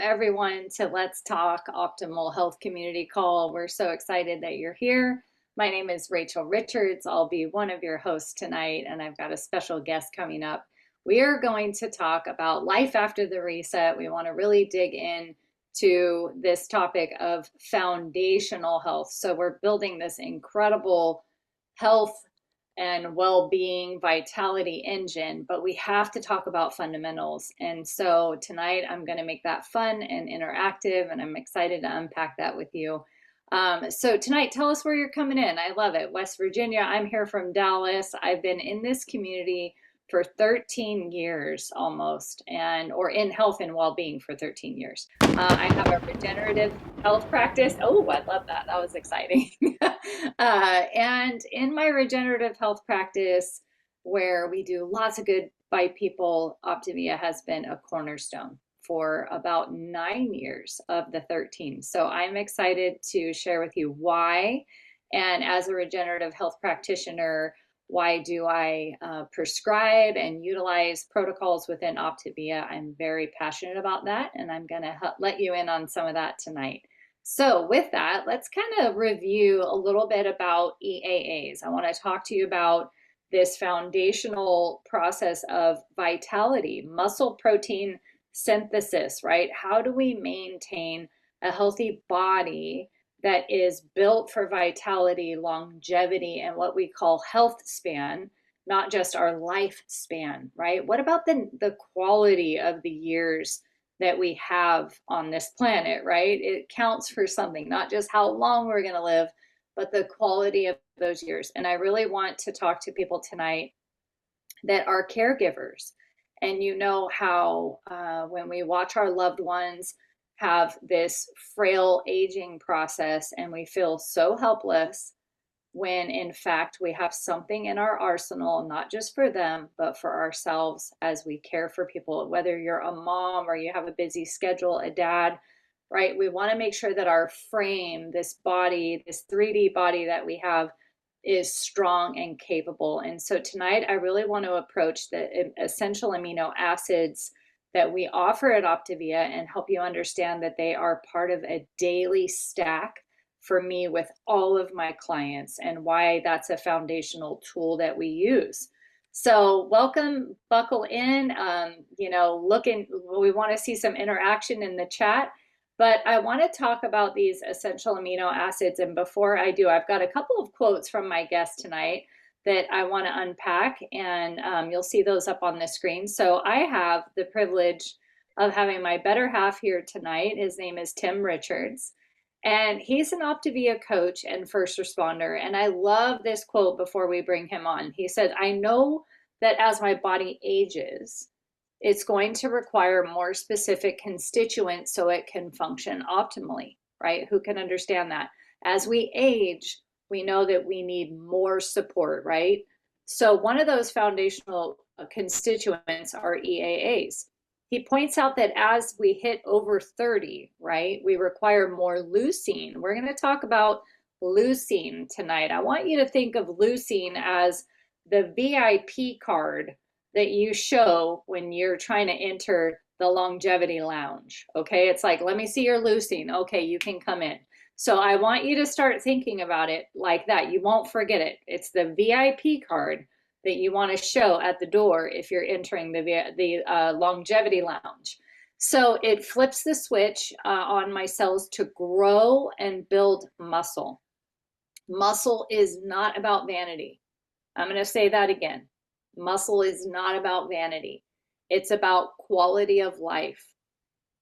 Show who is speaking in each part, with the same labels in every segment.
Speaker 1: everyone to Let's Talk Optimal Health Community Call. We're so excited that you're here. My name is Rachel Richards. I'll be one of your hosts tonight, and I've got a special guest coming up. We are going to talk about life after the reset. We want to really dig in to this topic of foundational health. So we're building this incredible health and well-being vitality engine, but we have to talk about fundamentals. And so tonight I'm going to make that fun and interactive, and I'm excited to unpack that with you. So tonight, tell us where you're coming in. I love it. West Virginia. I'm here from Dallas. I've been in this community for 13 years almost, or in health and well-being for 13 years. I have a regenerative health practice. Oh, I love that. That was exciting. And in my regenerative health practice, where we do lots of good by people, Optavia has been a cornerstone for about 9 years of the 13. So I'm excited to share with you why. And as a regenerative health practitioner, why do I prescribe and utilize protocols within Optavia? I'm very passionate about that, and I'm going to let you in on some of that tonight. So with that, let's kind of review a little bit about EAAs. I want to talk to you about this foundational process of vitality, muscle protein synthesis, right? How do we maintain a healthy body that is built for vitality, longevity, and what we call health span, not just our lifespan, right? What about the quality of the years that we have on this planet, right? It counts for something, not just how long we're going to live, but the quality of those years. And I really want to talk to people tonight that are caregivers. And you know how when we watch our loved ones have this frail aging process and we feel so helpless, when in fact we have something in our arsenal, not just for them, but for ourselves as we care for people, whether you're a mom or you have a busy schedule, a dad, right? We want to make sure that our frame, this body, this 3D body that we have, is strong and capable. And so tonight I really want to approach the essential amino acids that we offer at Optavia and help you understand that they are part of a daily stack for me with all of my clients, and why that's a foundational tool that we use. So welcome, buckle in, we want to see some interaction in the chat, but I want to talk about these essential amino acids. And before I do, I've got a couple of quotes from my guest tonight that I want to unpack, and you'll see those up on the screen. So I have the privilege of having my better half here tonight. His name is Tim Richards, and he's an Optavia coach and first responder. And I love this quote before we bring him on. He said, "I know that as my body ages, it's going to require more specific constituents so it can function optimally," right? Who can understand that? As we age, we know that we need more support, right? So one of those foundational constituents are EAAs. He points out that as we hit over 30, right, we require more leucine. We're going to talk about leucine tonight. I want you to think of leucine as the VIP card that you show when you're trying to enter the longevity lounge. Okay, it's like, let me see your leucine. Okay, you can come in. So I want you to start thinking about it like that. You won't forget it. It's the VIP card that you want to show at the door if you're entering the longevity lounge. So it flips the switch on my cells to grow and build muscle. Muscle is not about vanity. I'm going to say that again. Muscle is not about vanity. It's about quality of life.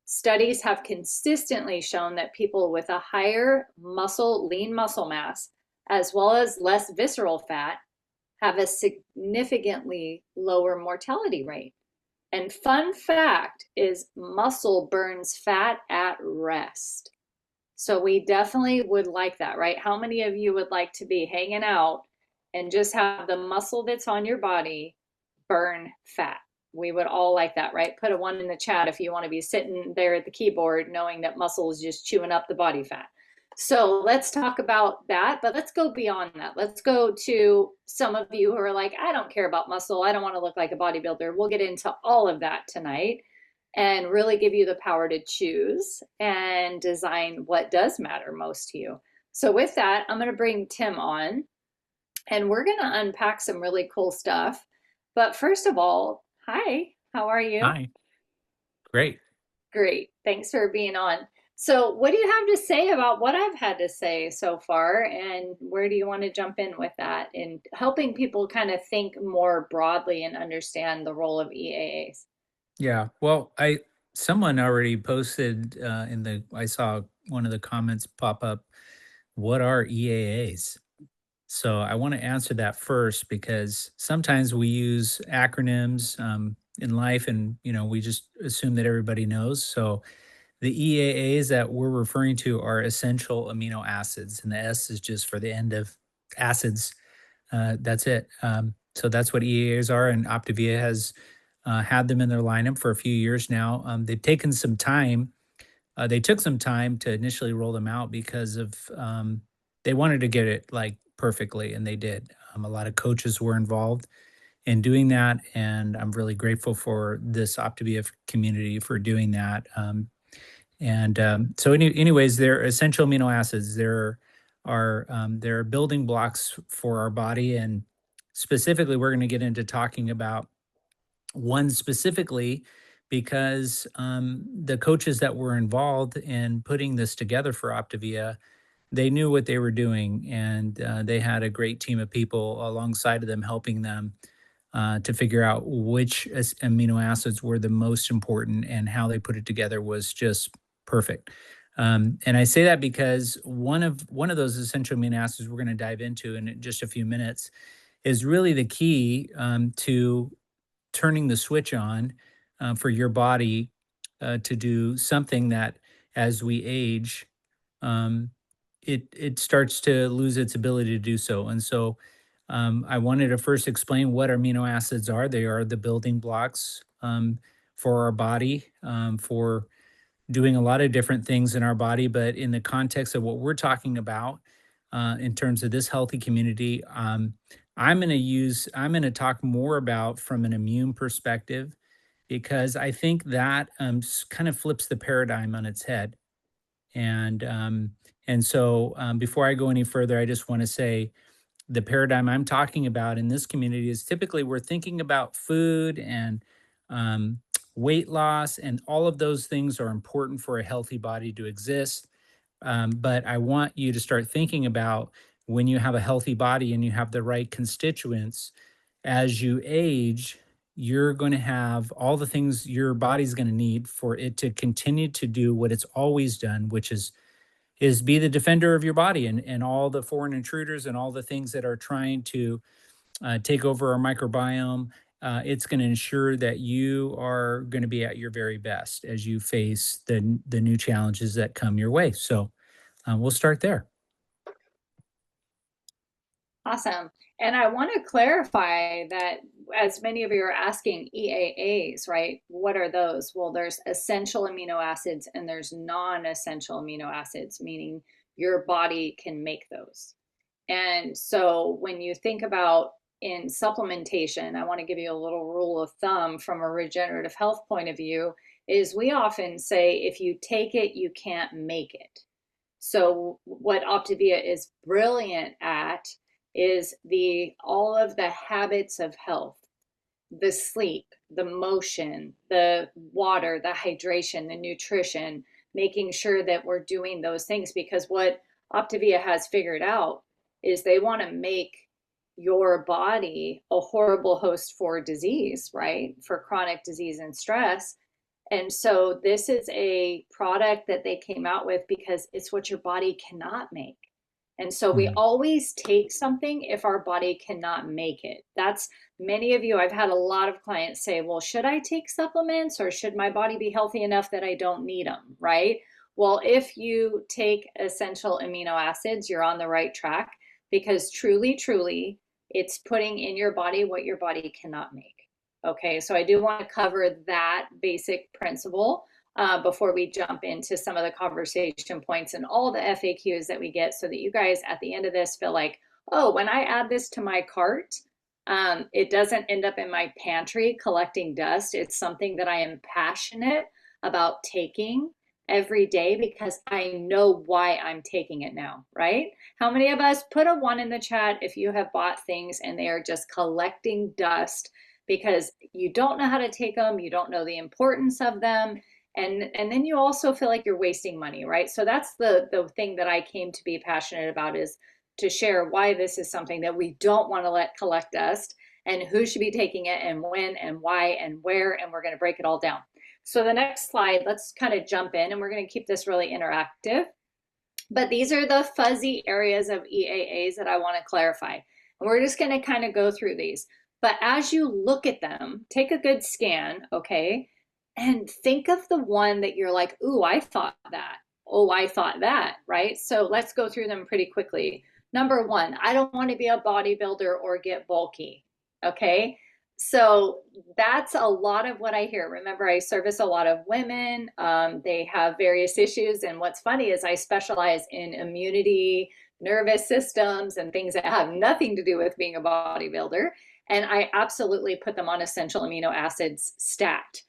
Speaker 1: Studies have consistently shown that people with a higher lean muscle mass, as well as less visceral fat, have a significantly lower mortality rate. And fun fact is muscle burns fat at rest. So we definitely would like that, right? How many of you would like to be hanging out and just have the muscle that's on your body burn fat? We would all like that, right? Put a 1 in the chat if you want to be sitting there at the keyboard knowing that muscle is just chewing up the body fat. So let's talk about that, but let's go beyond that. Let's go to some of you who are like, I don't care about muscle. I don't want to look like a bodybuilder. We'll get into all of that tonight. and really give you the power to choose and design what does matter most to you. So, with that, I'm going to bring Tim on and we're going to unpack some really cool stuff. But first of all, hi, how are you?
Speaker 2: Hi. Great.
Speaker 1: Great. Thanks for being on. So, what do you have to say about what I've had to say so far? And where do you want to jump in with that in helping people kind of think more broadly and understand the role of EAAs?
Speaker 2: Yeah. Well, I someone already posted in the I saw one of the comments pop up, what are EAAs? So I want to answer that first because sometimes we use acronyms in life and we just assume that everybody knows. So the EAAs that we're referring to are essential amino acids, and the S is just for the end of acids. That's it. So that's what EAAs are, and Optavia has had them in their lineup for a few years now. They've taken some time. They took some time to initially roll them out because of they wanted to get it like perfectly, and they did. A lot of coaches were involved in doing that, and I'm really grateful for this Optavia community for doing that. Anyways, they're essential amino acids. They're building blocks for our body, and specifically, we're going to get into talking about one specifically because the coaches that were involved in putting this together for Optavia, they knew what they were doing, and they had a great team of people alongside of them helping them to figure out which amino acids were the most important, and how they put it together was just perfect. And I say that because one of those essential amino acids we're going to dive into in just a few minutes is really the key to turning the switch on for your body to do something that, as we age, um, it starts to lose its ability to do so. And so, I wanted to first explain what amino acids are. They are the building blocks for our body, for doing a lot of different things in our body. But in the context of what we're talking about, in terms of this healthy community, I'm going to talk more about from an immune perspective because I think that kind of flips the paradigm on its head. And before I go any further, I just want to say the paradigm I'm talking about in this community is typically we're thinking about food and um, weight loss, and all of those things are important for a healthy body to exist. But I want you to start thinking about when you have a healthy body and you have the right constituents, as you age, you're going to have all the things your body's going to need for it to continue to do what it's always done, which is be the defender of your body, and all the foreign intruders and all the things that are trying to take over our microbiome. It's going to ensure that you are going to be at your very best as you face the new challenges that come your way. So we'll start there.
Speaker 1: Awesome. And I want to clarify that as many of you are asking EAAs, right? What are those? Well, there's essential amino acids and there's non-essential amino acids, meaning your body can make those. And so when you think about in supplementation, I want to give you a little rule of thumb from a regenerative health point of view is we often say if you take it, you can't make it. So what Optavia is brilliant at is the all of the habits of health, the sleep, the motion, the water, the hydration, the nutrition, making sure that we're doing those things because what Optavia has figured out is they want to make your body a horrible host for disease, right? For chronic disease and stress. And so this is a product that they came out with because it's what your body cannot make. And so we
Speaker 2: Mm.
Speaker 1: always take something if our body cannot make it. That's many of you, I've had a lot of clients say, well, should I take supplements or should my body be healthy enough that I don't need them? Right. Well, if you take essential amino acids, you're on the right track because truly, truly, it's putting in your body what your body cannot make. Okay, so I do want to cover that basic principle before we jump into some of the conversation points and all the FAQs that we get so that you guys at the end of this feel like, oh, when I add this to my cart, It doesn't end up in my pantry collecting dust. It's something that I am passionate about taking every day because I know why I'm taking it now, right? How many of us put a one in the chat if you have bought things and they are just collecting dust because you don't know how to take them, you don't know the importance of them, and then you also feel like you're wasting money, right? So that's the thing that I came to be passionate about, is to share why this is something that we don't want to let collect dust, and who should be taking it and when and why and where, and we're going to break it all down. So the next slide, let's kind of jump in, and we're going to keep this really interactive. But these are the fuzzy areas of EAAs that I want to clarify. And we're just going to kind of go through these. But as you look at them, take a good scan, okay? And think of the one that you're like, ooh, I thought that. Oh, I thought that, right? So let's go through them pretty quickly. Number one, I don't want to be a bodybuilder or get bulky, okay? So that's a lot of what I hear. Remember, I service a lot of women. They have various issues. And what's funny is I specialize in immunity, nervous systems, and things that have nothing to do with being a bodybuilder. And I absolutely put them on essential amino acids stat,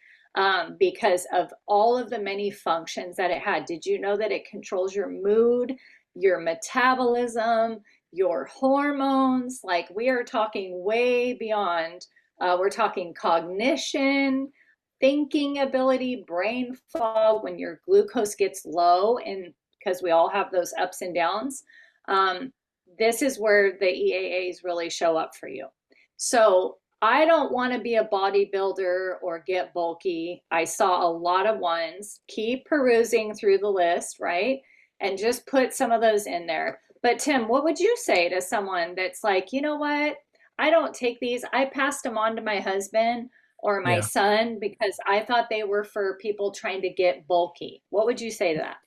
Speaker 1: because of all of the many functions that it had. Did you know that it controls your mood, your metabolism, your hormones? Like, we are talking way beyond. We're talking cognition, thinking ability, brain fog when your glucose gets low, and because we all have those ups and downs. Um, this is where the EAAs really show up for you. So I don't want to be a bodybuilder or get bulky. I saw a lot of ones. Keep perusing through the list, right? And just put some of those in there. But Tim, what would you say to someone that's like, you know what? I don't take these. I passed them on to my husband or my
Speaker 2: Yeah.
Speaker 1: son because I thought they were for people trying to get bulky. What would you say to that?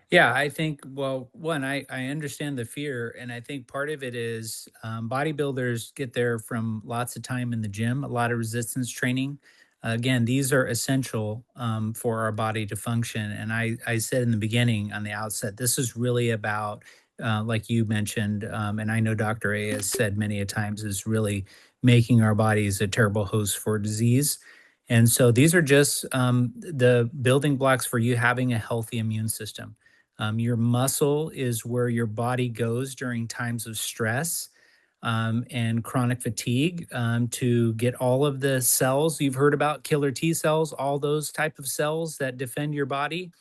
Speaker 2: Yeah, I think, well, one, I understand the fear. And I think part of it is bodybuilders get there from lots of time in the gym, a lot of resistance training. Again, these are essential for our body to function. And I said in the beginning, on the outset, this is really about, like you mentioned, and I know Dr. A has said many a times, is really making our bodies a terrible host for disease. And so these are just the building blocks for you having a healthy immune system. Your muscle is where your body goes during times of stress and chronic fatigue to get all of the cells you've heard about, killer T cells, all those type of cells that defend your body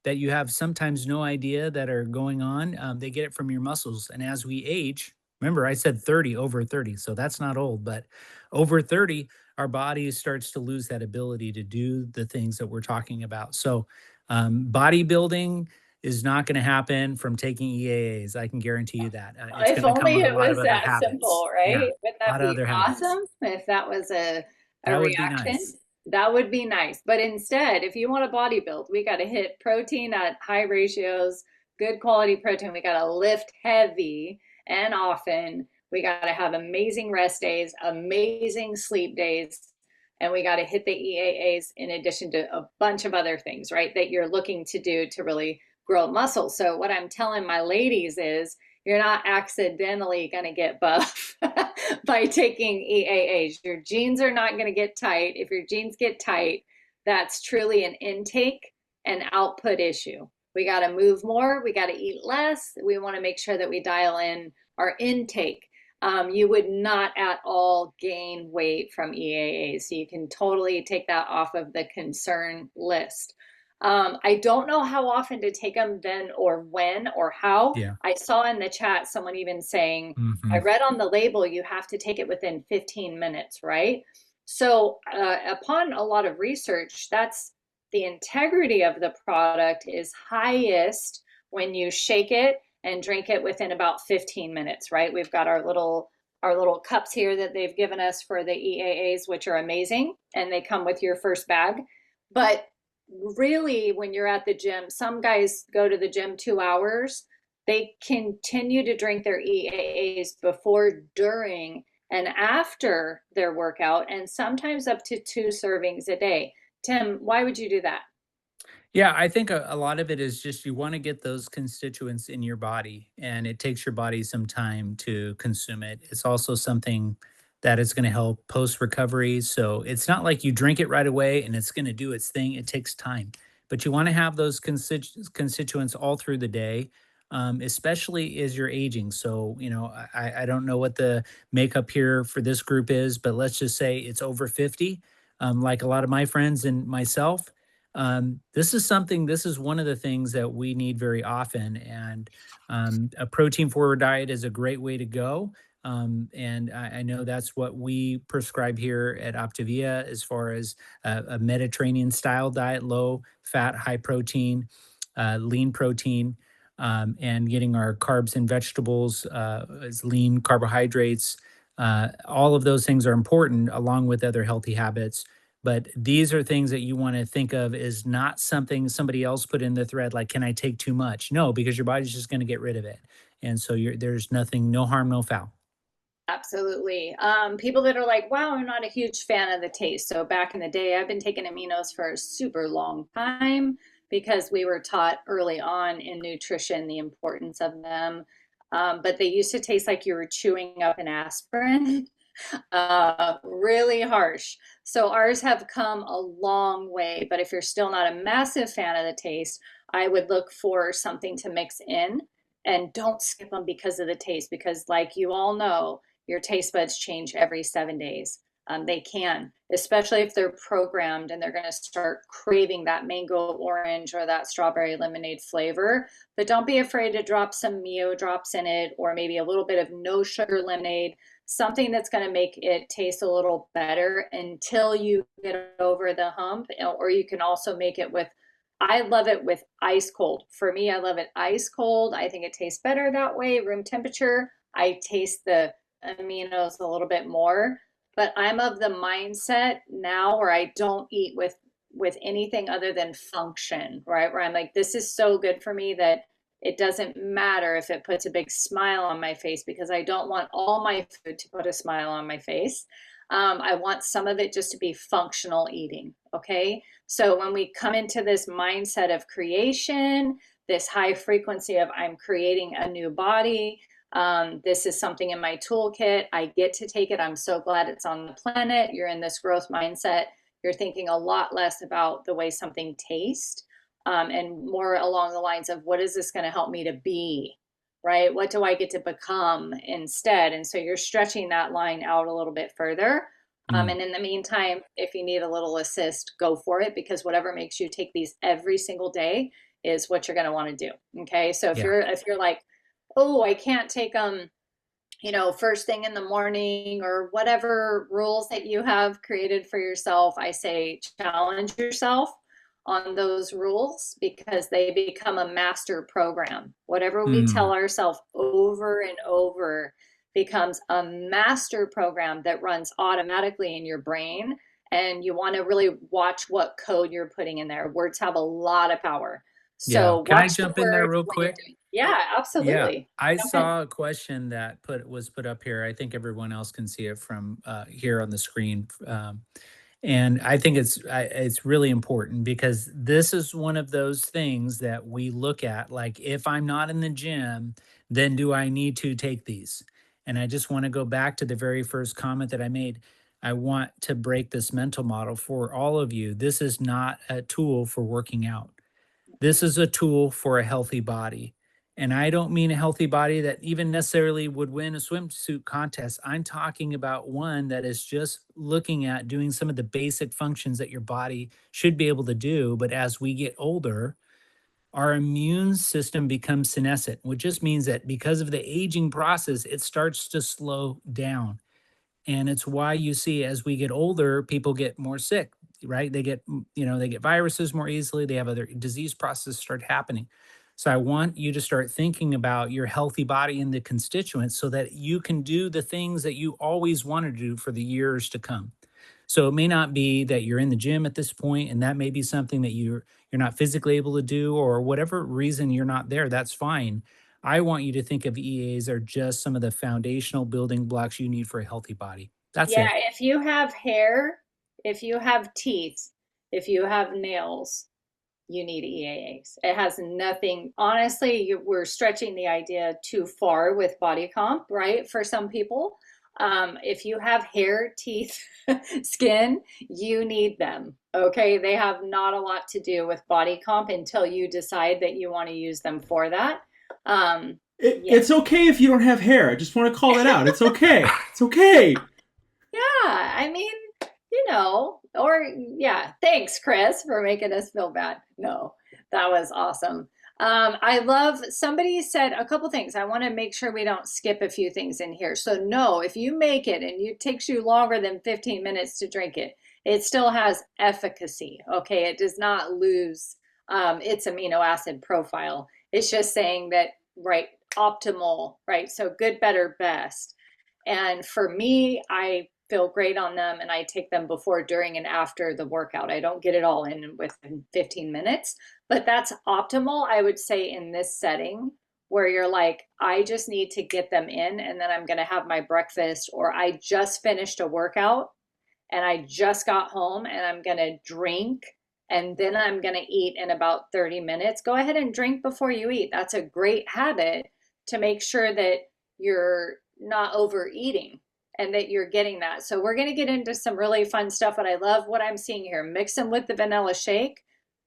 Speaker 2: that you have sometimes no idea that are going on. They get it from your muscles. And as we age, remember I said 30, over 30, so that's not old, but over 30, our body starts to lose that ability to do the things that we're talking about. So bodybuilding is not going to happen from taking EAAs. I can guarantee you that. It's
Speaker 1: If
Speaker 2: going to come
Speaker 1: only
Speaker 2: with a
Speaker 1: it
Speaker 2: lot of
Speaker 1: was
Speaker 2: other
Speaker 1: that
Speaker 2: habits.
Speaker 1: simple,
Speaker 2: Yeah,
Speaker 1: right? Wouldn't
Speaker 2: a
Speaker 1: that
Speaker 2: lot of
Speaker 1: be
Speaker 2: other habits.
Speaker 1: awesome if that was a
Speaker 2: That would be
Speaker 1: reaction?
Speaker 2: nice.
Speaker 1: That would be nice. But instead, if you want to bodybuild, we got to hit protein at high ratios, good quality protein. We got to lift heavy and often. We got to have amazing rest days, amazing sleep days, and we got to hit the EAAs in addition to a bunch of other things, right? That you're looking to do to really grow muscle. So what I'm telling my ladies is, you're not accidentally going to get buff by taking EAAs. Your jeans are not going to get tight. If your jeans get tight, that's truly an intake and output issue. We got to move more. We got to eat less. We want to make sure that we dial in our intake. You would not at all gain weight from EAAs. So you can totally take that off of the concern list. I don't know how often to take them then or when or how.
Speaker 2: Yeah.
Speaker 1: I saw in the chat someone even saying, I
Speaker 2: Hmm.
Speaker 1: read on the label you have to take it within 15 minutes, right? So, upon a lot of research, that's the integrity of the product is highest when you shake it and drink it within about 15 minutes, right? We've got our little cups here that they've given us for the EAAs, which are amazing, and they come with your first bag. But really, when you're at the gym, some guys go to the gym 2 hours. They continue to drink their EAAs before, during, and after their workout, and sometimes up to 2 servings a day. Tim, why would you do that?
Speaker 2: Yeah, I think a lot of it is just you want to get those constituents in your body, and it takes your body some time to consume it. It's also something that is going to help post recovery. So it's not like you drink it right away and it's going to do its thing. It takes time, but you want to have those constituents all through the day, especially as you're aging. So, I don't know what the makeup here for this group is, but let's just say it's over 50, like a lot of my friends and myself. This is one of the things that we need very often. And a protein forward diet is a great way to go. And I know that's what we prescribe here at Optavia as far as a Mediterranean style diet, low fat, high protein, lean protein, and getting our carbs and vegetables as lean carbohydrates. All of those things are important along with other healthy habits. But these are things that you want to think of as not something somebody else put in the thread, like, can I take too much? No, because your body's just going to get rid of it. And so there's nothing, no harm, no foul.
Speaker 1: Absolutely. People that are like, wow, I'm not a huge fan of the taste. So back in the day, I've been taking aminos for a super long time because we were taught early on in nutrition the importance of them. But they used to taste like you were chewing up an aspirin. Really harsh. So ours have come a long way, but if you're still not a massive fan of the taste, I would look for something to mix in and don't skip them because of the taste, because like you all know, your taste buds change every 7 days. They can, especially if they're programmed and they're going to start craving that mango orange or that strawberry lemonade flavor. But don't be afraid to drop some Mio drops in it, or maybe a little bit of no sugar lemonade, something that's going to make it taste a little better until you get over the hump. Or you can also make it with, I love it with ice cold. For me, I love it ice cold. I think it tastes better that way, room temperature. I taste the aminos a little bit more, but I'm of the mindset now where I don't eat with anything other than function, right? Where I'm like, this is so good for me that it doesn't matter if it puts a big smile on my face, because I don't want all my food to put a smile on my face. I want some of it just to be functional eating. Okay. So when we come into this mindset of creation, this high frequency of I'm creating a new body, this is something in my toolkit, I get to take it. I'm so glad it's on the planet. You're in this growth mindset. You're thinking a lot less about the way something tastes, and more along the lines of what is this going to help me to be, right? What do I get to become instead? And so you're stretching that line out a little bit further.
Speaker 2: Mm,
Speaker 1: And in the meantime, if you need a little assist, go for it, because whatever makes you take these every single day is what you're going to want to do. Okay. So
Speaker 2: yeah.
Speaker 1: if you're like, oh, I can't take them, first thing in the morning, or whatever rules that you have created for yourself, I say challenge yourself on those rules, because they become a master program. Whatever we
Speaker 2: Mm,
Speaker 1: tell ourselves over and over becomes a master program that runs automatically in your brain. And you want to really watch what code you're putting in there. Words have a lot of power.
Speaker 2: yeah.
Speaker 1: So
Speaker 2: Can I
Speaker 1: watch the
Speaker 2: jump in there
Speaker 1: words
Speaker 2: real
Speaker 1: when you're
Speaker 2: quick?
Speaker 1: doing. Yeah,
Speaker 2: Yeah,
Speaker 1: absolutely.
Speaker 2: I
Speaker 1: Jump in.
Speaker 2: saw a question that was put up here. I think everyone else can see it from here on the screen. And I think it's really important because this is one of those things that we look at. Like, if I'm not in the gym, then do I need to take these? And I just want to go back to the very first comment that I made. I want to break this mental model for all of you. This is not a tool for working out. This is a tool for a healthy body. And I don't mean a healthy body that even necessarily would win a swimsuit contest. I'm talking about one that is just looking at doing some of the basic functions that your body should be able to do. But as we get older, our immune system becomes senescent, which just means that because of the aging process, it starts to slow down. And it's why you see as we get older, people get more sick, right? They get, they get viruses more easily. They have other disease processes start happening. So I want you to start thinking about your healthy body and the constituents so that you can do the things that you always wanted to do for the years to come. So it may not be that you're in the gym at this point, and that may be something that you're not physically able to do, or whatever reason you're not there, that's fine. I want you to think of EAs are just some of the foundational building blocks you need for a healthy body. That's
Speaker 1: Yeah,
Speaker 2: it.
Speaker 1: if you have hair, if you have teeth, if you have nails, you need EAAs. It has nothing, honestly, we're stretching the idea too far with body comp, right? For some people. If you have hair, teeth, skin, you need them. Okay, they have not a lot to do with body comp until you decide that you want to use them for that. Um, yeah,
Speaker 3: It's okay if you don't have hair. I just want to call that out. It's okay. It's okay.
Speaker 1: yeah. I mean, or yeah. Thanks, Chris, for making us feel bad. No, that was awesome. I love, somebody said a couple things. I want to make sure we don't skip a few things in here. So no, if you make it and it takes you longer than 15 minutes to drink it, it still has efficacy. Okay, it does not lose its amino acid profile. It's just saying that, right, optimal, right? So good, better, best. And for me, I feel great on them and I take them before, during, and after the workout. I don't get it all in within 15 minutes, but that's optimal, I would say, in this setting where you're like, I just need to get them in and then I'm going to have my breakfast, or I just finished a workout and I just got home and I'm going to drink and then I'm going to eat in about 30 minutes. Go ahead and drink before you eat. That's a great habit to make sure that you're not overeating and that you're getting that. So we're going to get into some really fun stuff. But I love what I'm seeing here. Mix them with the vanilla shake.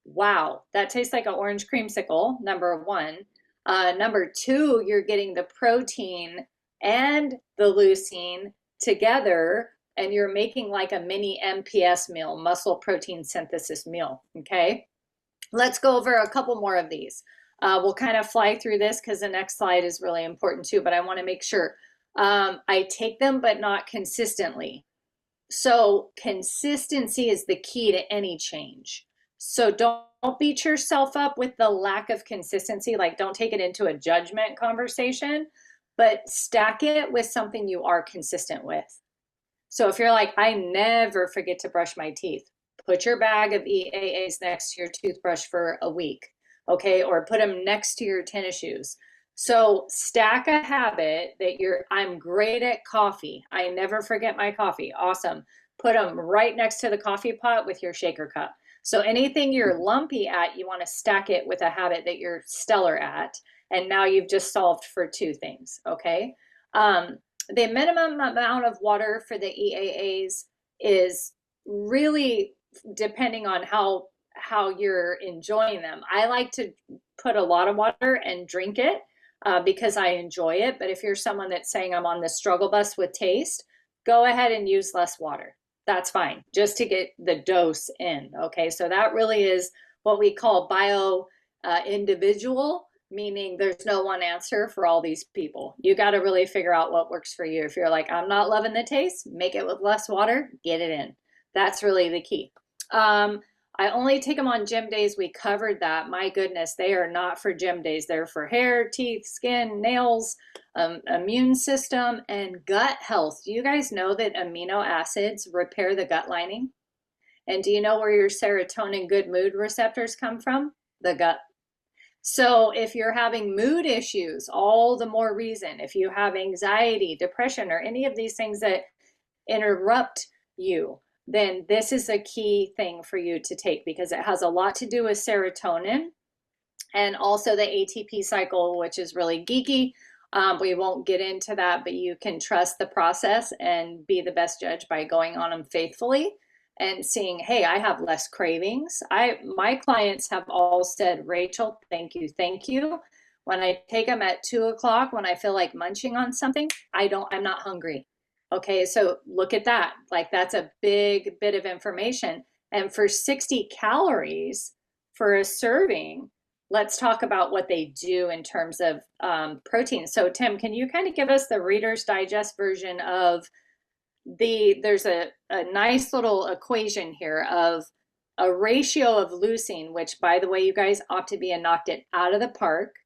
Speaker 1: Wow, that tastes like an orange creamsicle, number one. Number two, you're getting the protein and the leucine together, and you're making like a mini MPS meal, muscle protein synthesis meal. Okay, let's go over a couple more of these. We'll kind of fly through this because the next slide is really important too, but I want to make sure I take them, but not consistently. So consistency is the key to any change. So don't beat yourself up with the lack of consistency. Like, don't take it into a judgment conversation, but stack it with something you are consistent with. So if you're like, I never forget to brush my teeth, put your bag of EAAs next to your toothbrush for a week, okay? Or put them next to your tennis shoes. So stack a habit that I'm great at coffee. I never forget my coffee. Awesome. Put them right next to the coffee pot with your shaker cup. So anything you're lumpy at, you want to stack it with a habit that you're stellar at. And now you've just solved for two things, okay? The minimum amount of water for the EAAs is really depending on how you're enjoying them. I like to put a lot of water and drink it because I enjoy it. But if you're someone that's saying I'm on the struggle bus with taste, go ahead and use less water. That's fine, just to get the dose in. Okay, so that really is what we call bio individual, meaning there's no one answer for all these people. You got to really figure out what works for you. If you're like, I'm not loving the taste, make it with less water, get it in. That's really the key. I only take them on gym days. We covered that. My goodness, they are not for gym days. They're for hair, teeth, skin, nails, immune system, and gut health. Do you guys know that amino acids repair the gut lining? And do you know where your serotonin good mood receptors come from? The gut. So if you're having mood issues, all the more reason. If you have anxiety, depression, or any of these things that interrupt you, then this is a key thing for you to take because it has a lot to do with serotonin and also the ATP cycle, which is really geeky. We won't get into that, but you can trust the process and be the best judge by going on them faithfully and seeing, hey, I have less cravings. My clients have all said, Rachel, thank you, thank you. When I take them at 2 o'clock, when I feel like munching on something, I'm not hungry. Okay, so look at that. Like, that's a big bit of information. And for 60 calories for a serving, let's talk about what they do in terms of protein. So Tim, can you kind of give us the Reader's Digest version of there's a nice little equation here of a ratio of leucine, which, by the way, you guys ought to be and knocked it out of the park.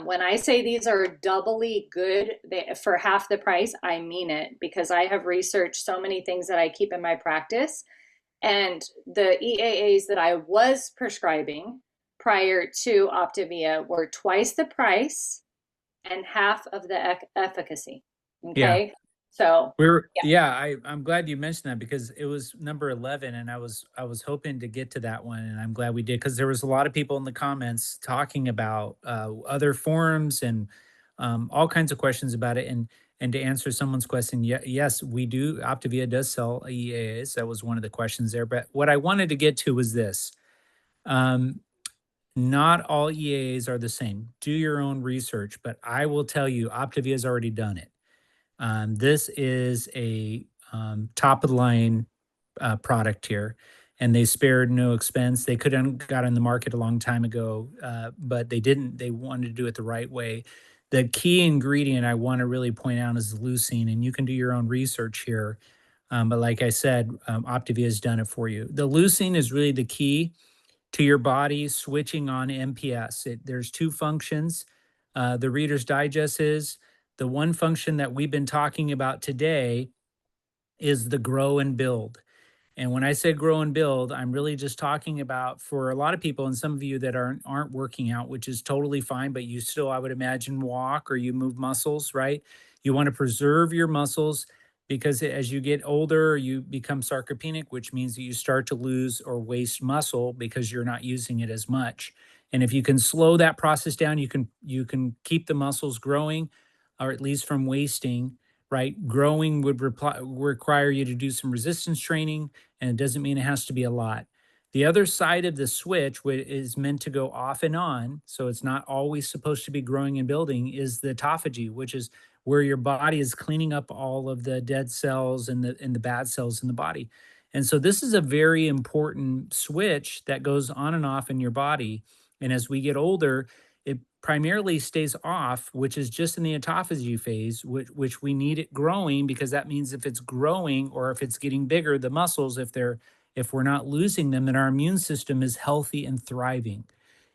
Speaker 1: When I say these are doubly good for half the price, I mean it, because I have researched so many things that I keep in my practice. And the EAAs that I was prescribing prior to Optavia were twice the price and half of the efficacy.
Speaker 2: Yeah.
Speaker 1: Okay. So, yeah.
Speaker 2: Yeah, I'm glad you mentioned that because it was number 11 and I was hoping to get to that one and I'm glad we did because there was a lot of people in the comments talking about other forums and all kinds of questions about it And to answer someone's question, yes, we do. Optavia does sell EAAs. That was one of the questions there. But what I wanted to get to was this. Um, Not all EAAs are the same. Do your own research, but I will tell you, Optavia has already done it. This is a top of the line product here, and they spared no expense. They could have got on the market a long time ago, but they didn't. They wanted to do it the right way. The key ingredient I want to really point out is leucine, and you can do your own research here. But like I said, Optavia has done it for you. The leucine is really the key to your body switching on MPS. There's two functions. The Reader's Digest is the one function that we've been talking about today is the grow and build. And when I say grow and build, I'm really just talking about for a lot of people and some of you that aren't working out, which is totally fine, but you still, I would imagine, walk or you move muscles, right? You want to preserve your muscles because as you get older, you become sarcopenic, which means that you start to lose or waste muscle because you're not using it as much. And if you can slow that process down, you can keep the muscles growing, or at least from wasting, right? Growing would require you to do some resistance training, and it doesn't mean it has to be a lot. The other side of the switch, which is meant to go off and on, so it's not always supposed to be growing and building, is the autophagy, which is where your body is cleaning up all of the dead cells and the bad cells in the body. And so this is a very important switch that goes on and off in your body. And as we get older, it primarily stays off, which is just in the autophagy phase, which we need it growing because that means if it's growing or if it's getting bigger, the muscles, if we're not losing them, then our immune system is healthy and thriving.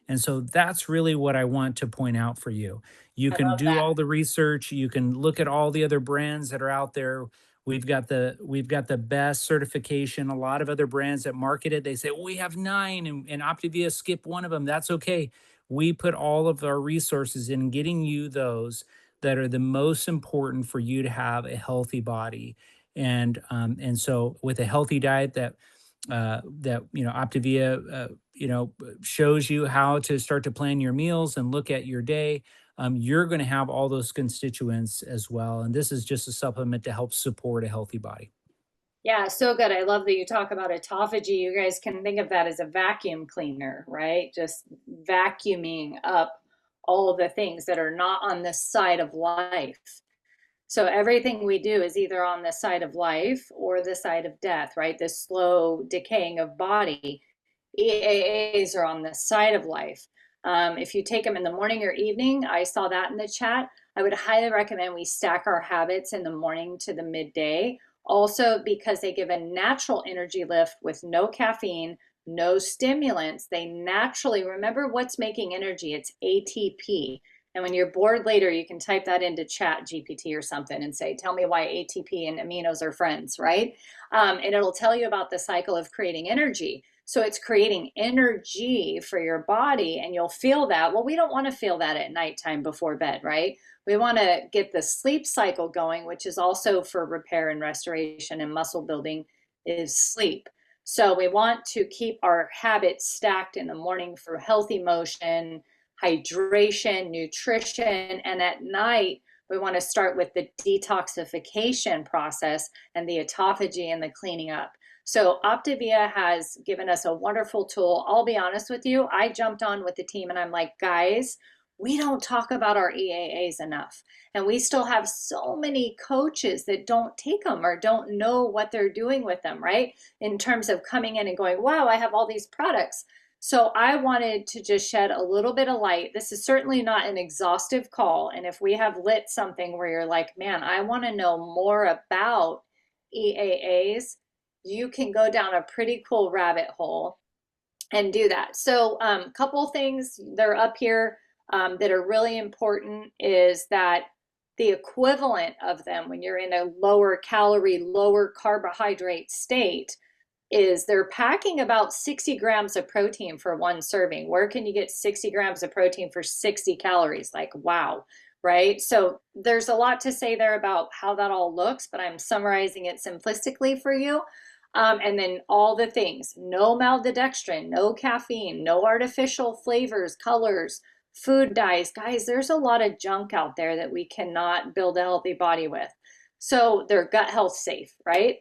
Speaker 2: And so that's really what I want to point out for you. You
Speaker 1: I
Speaker 2: can
Speaker 1: love
Speaker 2: do
Speaker 1: that.
Speaker 2: all the research, you can look at all the other brands that are out there. We've got the best certification. A lot of other brands that market it, they say, well, we have 9 and Optavia skip one of them. That's okay. We put all of our resources in getting you those that are the most important for you to have a healthy body. And so with a healthy diet that Optavia shows you how to start to plan your meals and look at your day. You're going to have all those constituents as well, and this is just a supplement to help support a healthy body.
Speaker 1: Yeah, so good. I love that you talk about autophagy. You guys can think of that as a vacuum cleaner, right? Just vacuuming up all of the things that are not on the side of life. So everything we do is either on the side of life or the side of death, right? The slow decaying of body. EAAs are on the side of life. If you take them in the morning or evening, I saw that in the chat. I would highly recommend we stack our habits in the morning to the midday. Also, because they give a natural energy lift with no caffeine, no stimulants. They naturally remember what's making energy. It's ATP. And when you're bored later, you can type that into Chat GPT or something and say, tell me why ATP and aminos are friends, right? And it'll tell you about the cycle of creating energy. So it's creating energy for your body, and you'll feel that. Well, we don't want to feel that at nighttime before bed, right? We want to get the sleep cycle going, which is also for repair and restoration and muscle building, is sleep. So we want to keep our habits stacked in the morning for healthy motion, hydration, nutrition, and at night, we want to start with the detoxification process and the autophagy and the cleaning up. So Optavia has given us a wonderful tool. I'll be honest with you, I jumped on with the team and I'm like, guys, we don't talk about our EAAs enough. And we still have so many coaches that don't take them or don't know what they're doing with them, right? In terms of coming in and going, wow, I have all these products. So I wanted to just shed a little bit of light. This is certainly not an exhaustive call. And if we have lit something where you're like, man, I want to know more about EAAs, you can go down a pretty cool rabbit hole and do that. So couple things, they're up here that are really important is that the equivalent of them when you're in a lower calorie, lower carbohydrate state is they're packing about 60 grams of protein for one serving. Where can you get 60 grams of protein for 60 calories? Like, wow, right? So there's a lot to say there about how that all looks, but I'm summarizing it simplistically for you. And then all the things, no maltodextrin, no caffeine, no artificial flavors, colors, food dyes. Guys, there's a lot of junk out there that we cannot build a healthy body with. So they're gut health safe, right?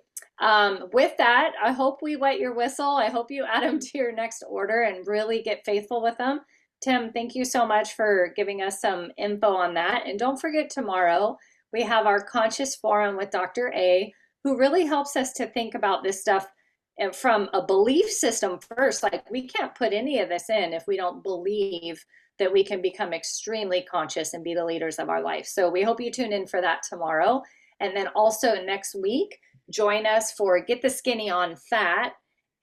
Speaker 1: With that, I hope we wet your whistle. I hope you add them to your next order and really get faithful with them. Tim, thank you so much for giving us some info on that. And don't forget, tomorrow we have our Conscious Forum with Dr. A, who really helps us to think about this stuff from a belief system first. Like, we can't put any of this in if we don't believe that we can become extremely conscious and be the leaders of our life. So we hope you tune in for that tomorrow. And then also next week, join us for Get the Skinny on Fat.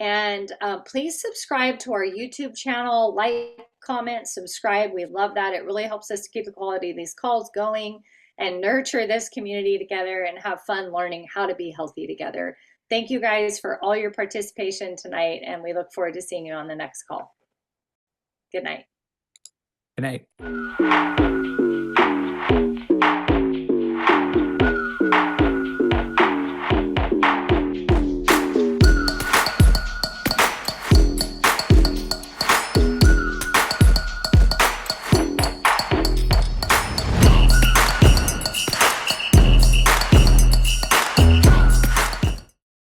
Speaker 1: And please subscribe to our YouTube channel, like, comment, subscribe. We love that. It really helps us to keep the quality of these calls going and nurture this community together and have fun learning how to be healthy together. Thank you guys for all your participation tonight, and we look forward to seeing you on the next call. Good night.
Speaker 2: Good night.